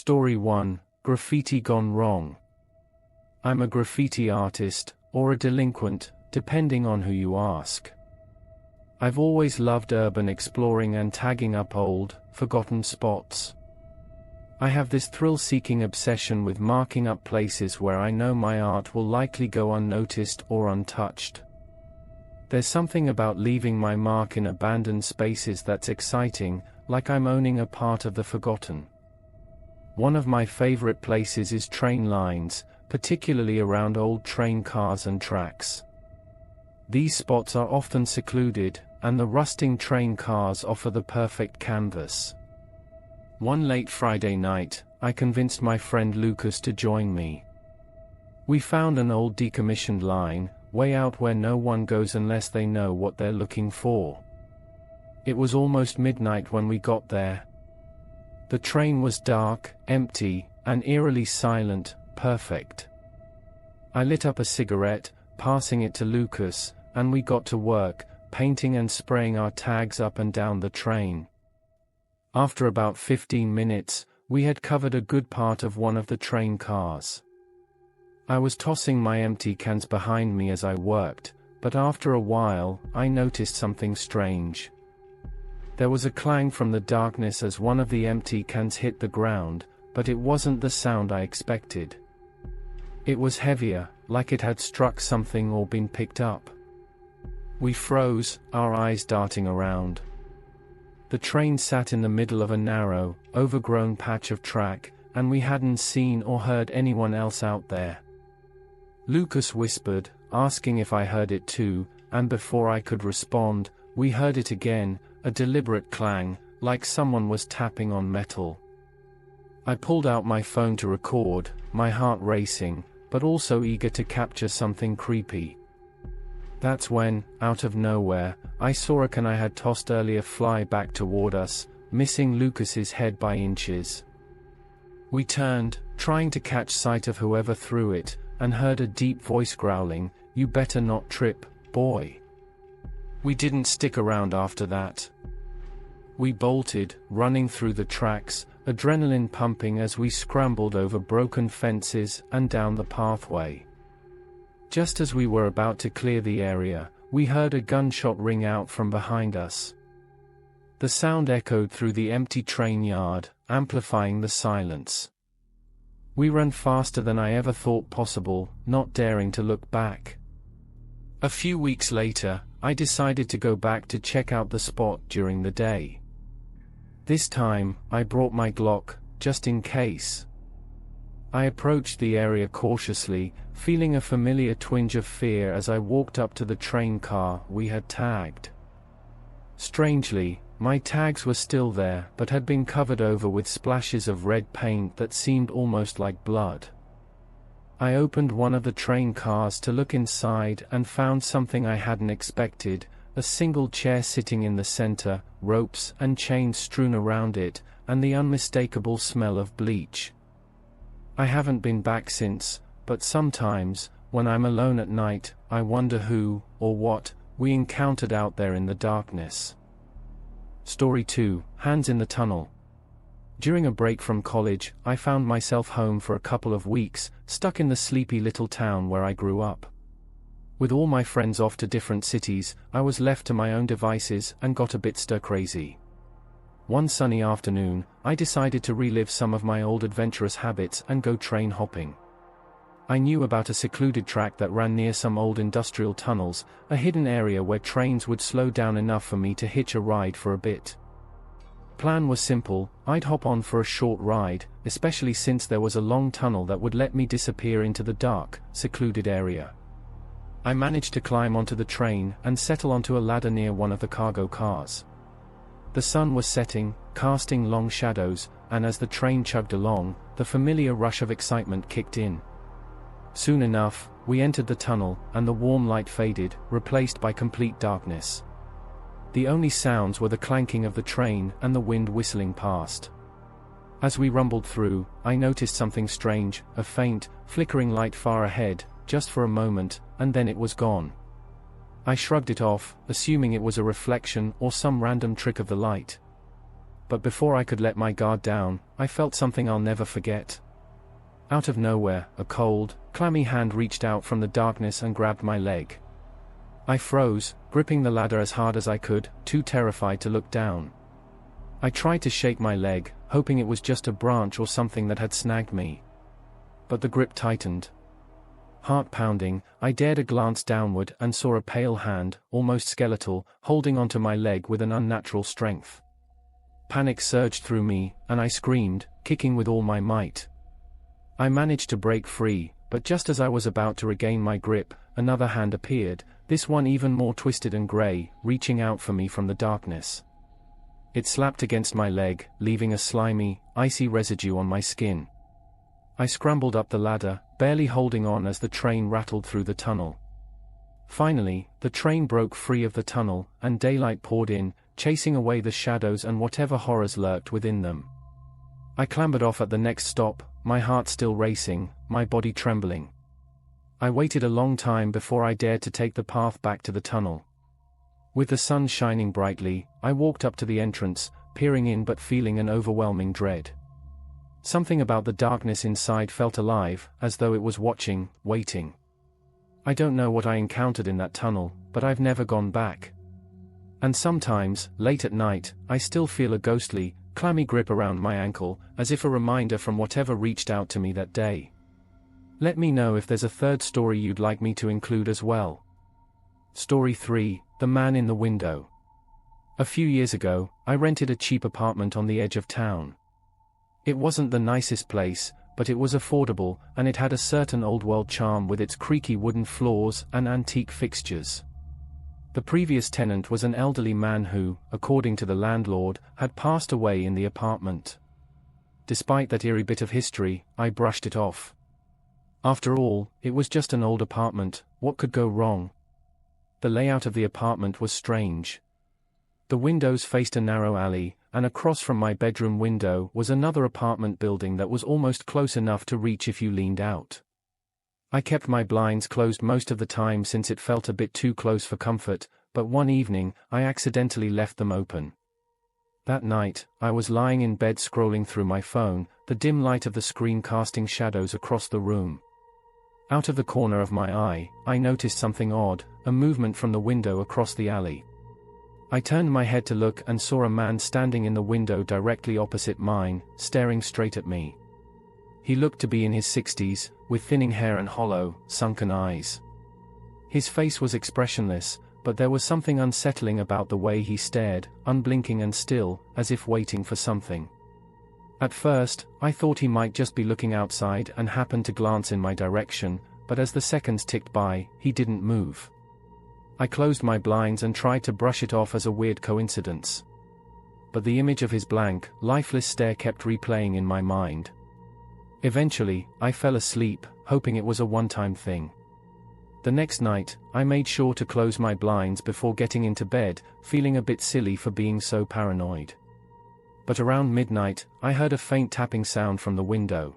Story 1: Graffiti Gone Wrong. I'm a graffiti artist, or a delinquent, depending on who you ask. I've always loved urban exploring and tagging up old, forgotten spots. I have this thrill-seeking obsession with marking up places where I know my art will likely go unnoticed or untouched. There's something about leaving my mark in abandoned spaces that's exciting, like I'm owning a part of the forgotten. One of my favorite places is train lines, particularly around old train cars and tracks. These spots are often secluded, and the rusting train cars offer the perfect canvas. One late Friday night, I convinced my friend Lucas to join me. We found an old decommissioned line, way out where no one goes unless they know what they're looking for. It was almost midnight when we got there. The train was dark, empty, and eerily silent, perfect. I lit up a cigarette, passing it to Lucas, and we got to work, painting and spraying our tags up and down the train. After about 15 minutes, we had covered a good part of one of the train cars. I was tossing my empty cans behind me as I worked, but after a while, I noticed something strange. There was a clang from the darkness as one of the empty cans hit the ground, but it wasn't the sound I expected. It was heavier, like it had struck something or been picked up. We froze, our eyes darting around. The train sat in the middle of a narrow, overgrown patch of track, and we hadn't seen or heard anyone else out there. Lucas whispered, asking if I heard it too, and before I could respond, we heard it again, a deliberate clang, like someone was tapping on metal. I pulled out my phone to record, my heart racing, but also eager to capture something creepy. That's when, out of nowhere, I saw a can I had tossed earlier fly back toward us, missing Lucas's head by inches. We turned, trying to catch sight of whoever threw it, and heard a deep voice growling, "You better not trip, boy." We didn't stick around after that. We bolted, running through the tracks, adrenaline pumping as we scrambled over broken fences and down the pathway. Just as we were about to clear the area, we heard a gunshot ring out from behind us. The sound echoed through the empty train yard, amplifying the silence. We ran faster than I ever thought possible, not daring to look back. A few weeks later, I decided to go back to check out the spot during the day. This time, I brought my Glock, just in case. I approached the area cautiously, feeling a familiar twinge of fear as I walked up to the train car we had tagged. Strangely, my tags were still there but had been covered over with splashes of red paint that seemed almost like blood. I opened one of the train cars to look inside and found something I hadn't expected, a single chair sitting in the center, ropes and chains strewn around it, and the unmistakable smell of bleach. I haven't been back since, but sometimes, when I'm alone at night, I wonder who, or what, we encountered out there in the darkness. Story 2: Hands in the Tunnel. During a break from college, I found myself home for a couple of weeks, stuck in the sleepy little town where I grew up. With all my friends off to different cities, I was left to my own devices and got a bit stir-crazy. One sunny afternoon, I decided to relive some of my old adventurous habits and go train hopping. I knew about a secluded track that ran near some old industrial tunnels, a hidden area where trains would slow down enough for me to hitch a ride for a bit. Plan was simple: I'd hop on for a short ride, especially since there was a long tunnel that would let me disappear into the dark, secluded area. I managed to climb onto the train and settle onto a ladder near one of the cargo cars. The sun was setting, casting long shadows, and as the train chugged along, the familiar rush of excitement kicked in. Soon enough, we entered the tunnel, and the warm light faded, replaced by complete darkness. The only sounds were the clanking of the train and the wind whistling past. As we rumbled through, I noticed something strange, a faint, flickering light far ahead, just for a moment, and then it was gone. I shrugged it off, assuming it was a reflection or some random trick of the light. but before I could let my guard down, I felt something I'll never forget. Out of nowhere, a cold, clammy hand reached out from the darkness and grabbed my leg. I froze, gripping the ladder as hard as I could, too terrified to look down. I tried to shake my leg, hoping it was just a branch or something that had snagged me. But the grip tightened. Heart pounding, I dared a glance downward and saw a pale hand, almost skeletal, holding onto my leg with an unnatural strength. Panic surged through me, and I screamed, kicking with all my might. I managed to break free, but just as I was about to regain my grip, another hand appeared, this one even more twisted and grey, reaching out for me from the darkness. It slapped against my leg, leaving a slimy, icy residue on my skin. I scrambled up the ladder, barely holding on as the train rattled through the tunnel. Finally, the train broke free of the tunnel, and daylight poured in, chasing away the shadows and whatever horrors lurked within them. I clambered off at the next stop, my heart still racing, my body trembling. I waited a long time before I dared to take the path back to the tunnel. With the sun shining brightly, I walked up to the entrance, peering in but feeling an overwhelming dread. Something about the darkness inside felt alive, as though it was watching, waiting. I don't know what I encountered in that tunnel, but I've never gone back. And sometimes, late at night, I still feel a ghostly, clammy grip around my ankle, as if a reminder from whatever reached out to me that day. Let me know if there's a third story you'd like me to include as well. Story 3, The Man in the Window. A few years ago, I rented a cheap apartment on the edge of town. It wasn't the nicest place, but it was affordable, and it had a certain old-world charm with its creaky wooden floors and antique fixtures. The previous tenant was an elderly man who, according to the landlord, had passed away in the apartment. Despite that eerie bit of history, I brushed it off. After all, it was just an old apartment, what could go wrong? The layout of the apartment was strange. The windows faced a narrow alley, and across from my bedroom window was another apartment building that was almost close enough to reach if you leaned out. I kept my blinds closed most of the time since it felt a bit too close for comfort, but one evening, I accidentally left them open. That night, I was lying in bed scrolling through my phone, the dim light of the screen casting shadows across the room. Out of the corner of my eye, I noticed something odd, a movement from the window across the alley. I turned my head to look and saw a man standing in the window directly opposite mine, staring straight at me. He looked to be in his 60s, with thinning hair and hollow, sunken eyes. His face was expressionless, but there was something unsettling about the way he stared, unblinking and still, as if waiting for something. At first, I thought he might just be looking outside and happened to glance in my direction, but as the seconds ticked by, he didn't move. I closed my blinds and tried to brush it off as a weird coincidence. But the image of his blank, lifeless stare kept replaying in my mind. Eventually, I fell asleep, hoping it was a one-time thing. The next night, I made sure to close my blinds before getting into bed, feeling a bit silly for being so paranoid. But around midnight, I heard a faint tapping sound from the window.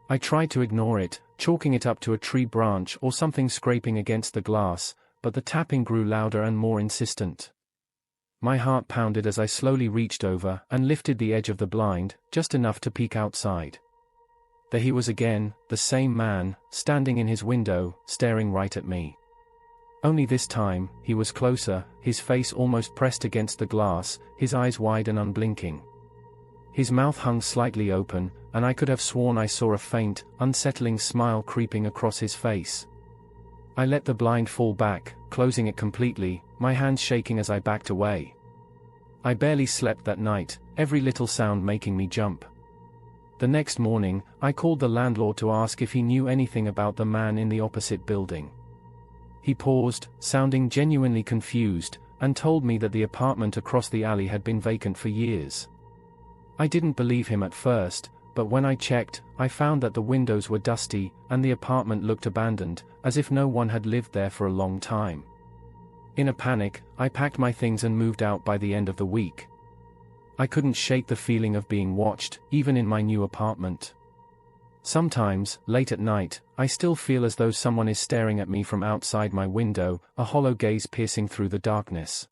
I tried to ignore it, chalking it up to a tree branch or something scraping against the glass, but the tapping grew louder and more insistent. My heart pounded as I slowly reached over and lifted the edge of the blind, just enough to peek outside. There he was again, the same man, standing in his window, staring right at me. Only this time, he was closer, his face almost pressed against the glass, his eyes wide and unblinking. His mouth hung slightly open, and I could have sworn I saw a faint, unsettling smile creeping across his face. I let the blind fall back, closing it completely, my hands shaking as I backed away. I barely slept that night, every little sound making me jump. The next morning, I called the landlord to ask if he knew anything about the man in the opposite building. He paused, sounding genuinely confused, and told me that the apartment across the alley had been vacant for years. I didn't believe him at first, but when I checked, I found that the windows were dusty, and the apartment looked abandoned, as if no one had lived there for a long time. In a panic, I packed my things and moved out by the end of the week. I couldn't shake the feeling of being watched, even in my new apartment. Sometimes, late at night, I still feel as though someone is staring at me from outside my window, a hollow gaze piercing through the darkness.